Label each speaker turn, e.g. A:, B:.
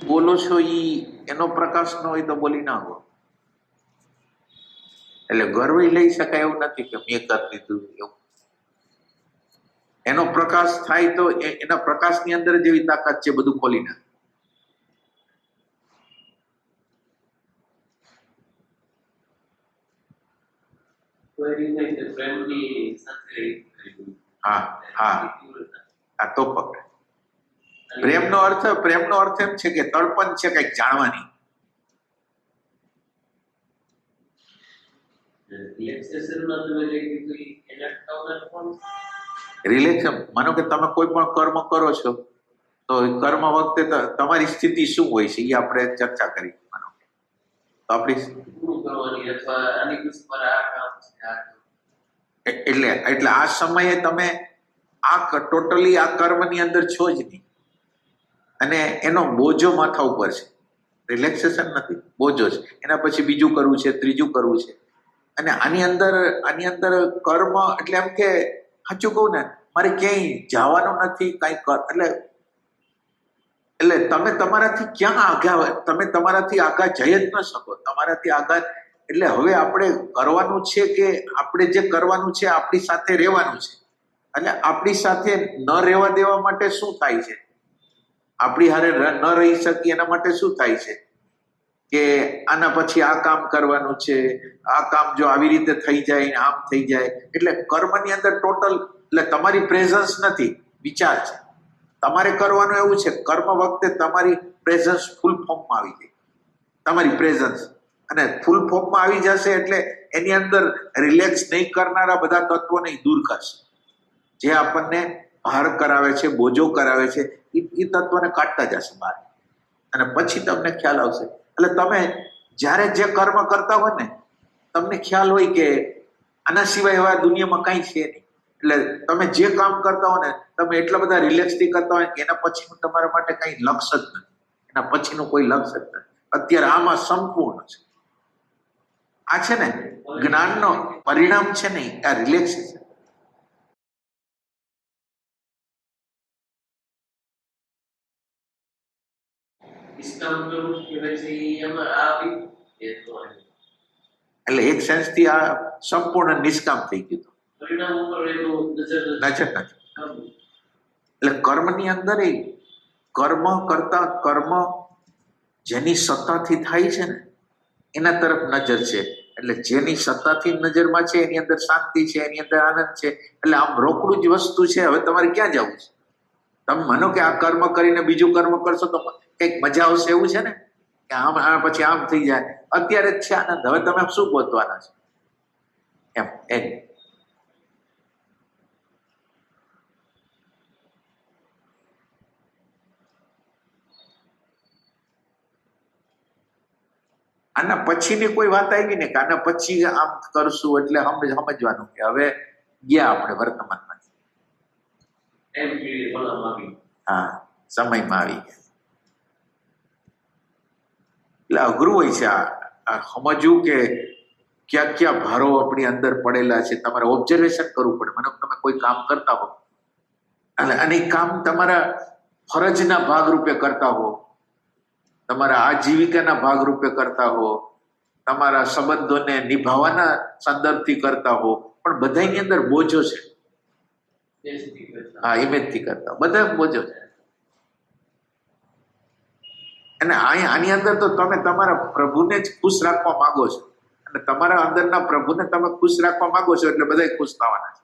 A: બોલો છો ઈ એનો પ્રકાશ ન હોય તો બોલી ના હો. એટલે ગર્વ લઈ શકાય એવું નથી કે મેં કરી લીધું એવું. એનો પ્રકાશ થાય તો એના પ્રકાશની અંદર જ એવી તાકાત છે બધું ખોલી નાખે. હા હા આ તો પકડે. પ્રેમનો અર્થ એમ છે કે તળપણ છે કઈક જાણવાની. રિલેક્શન માનો કે તમે કોઈ પણ કર્મ કરો છો તો કર્મ વખતે તમારી સ્થિતિ શું હોય છે એ આપણે ચર્ચા કરી. માનો તો આપણી એટલે આ સમયે તમે આ ટોટલી આ કર્મની અંદર છો જ નહીં અને એનો બોજો માથા ઉપર છે. રિલેક્સેશન નથી, બોજો છે. એના પછી બીજું કરવું છે, ત્રીજું કરવું છે. અને આની અંદર કર્મ એટલે એમ કે સાચું કહું ને મારે ક્યાંય જવાનું નથી કાંઈ એટલે તમે તમારાથી ક્યાં આગા, તમે તમારાથી આગા જઈ જ ન શકો. તમારાથી આગા એટલે હવે આપણે કરવાનું છે કે આપણે જે કરવાનું છે આપણી સાથે રહેવાનું છે. એટલે આપણી સાથે ન રહેવા દેવા માટે શું થાય છે, આપણી હારે ન રહી શકીએ એના માટે શું થાય છે કે આના પછી આ કામ કરવાનું છે, આ કામ જો આવી રીતે થઈ જાય આમ થઈ જાય. એટલે કર્મની અંદર ટોટલ એટલે તમારી પ્રેઝન્સ નથી, વિચાર છે. તમારે કરવાનું એવું છે કર્મ વખતે તમારી પ્રેઝન્સ ફૂલ ફોર્મમાં આવી જાય. તમારી પ્રેઝન્સ અને ફૂલ ફોર્મમાં આવી જશે એટલે એની અંદર રિલેક્સ નહીં કરનારા બધા તત્વોને દૂર કરશે. જે આપણને ભાર કરાવે છે, બોજો કરાવે છે, એ તત્વને કાઢતા જશે બહાર. અને પછી તમને ખ્યાલ આવશે. એટલે તમે જ્યારે જે કર્મ કરતા હોય ને તમને ખ્યાલ હોય કે આના સિવાય એવા દુનિયામાં કાંઈ છે નહીં. એટલે તમે જે કામ કરતા હો ને તમે એટલા બધા રિલેક્સથી કરતા હોય કે એના પછીનું તમારા માટે કંઈ લક્ષ્ય જ નથી. એના પછીનું કોઈ લક્ષ્ય જ નથી. અત્યારે આમાં સંપૂર્ણ છે. આ છે ને જ્ઞાનનો પરિણામ છે ને આ રિલેક્સેશન. એટલે એક સેન્સથી આ સંપૂર્ણ નિષ્કામ થઈ ગયું. નજર નથી. એટલે કર્મની અંદર કર્મ કરતા કર્મ જેની સત્તાથી થાય છે ને એના તરફ નજર છે. એટલે જેની સત્તાથી નજરમાં છે એની અંદર શાંતિ છે, એની અંદર આનંદ છે. એટલે આમ રોકડું જ વસ્તુ છે. હવે તમારે ક્યાં જવું છે? તમે માનો કે આ કર્મ કરીને બીજું કર્મ કરશો તો કંઈક મજા આવશે એવું છે ને કે આમ પછી આમ થઈ જાય. અત્યારે જ છે આનંદ, હવે તમે શું ગોતવાના છે એમ. આના પછીની કોઈ વાત આવી ને કે આના પછી આમ કરશું એટલે સમજવાનું કે હવે ગયા આપણે વર્તમાનમાં. હા, સમયમાં આવી ગયા. એટલે અઘરું હોય છે આ સમજવું કે ક્યાં ક્યાં ભારો આપણી અંદર પડેલા છે. તમારે ઓબ્ઝર્વેશન કરવું પડે. મને તમે કોઈ કામ કરતા હો અને એ કામ તમારા ફરજના ભાગરૂપે કરતા હો, તમારા આજીવિકાના ભાગરૂપે કરતા હો, તમારા સંબંધોને નિભાવવાના સંદર્ભથી કરતા હો, પણ બધાની અંદર બોજો છે. હા, ઇમેજથી કરતા બધા બોજો છે. અને આની અંદર તો તમે તમારા પ્રભુને જ ખુશ રાખવા માંગો છો અને તમારા અંદરના પ્રભુને તમે ખુશ રાખવા માંગો છો એટલે બધા ખુશ થવાના છે.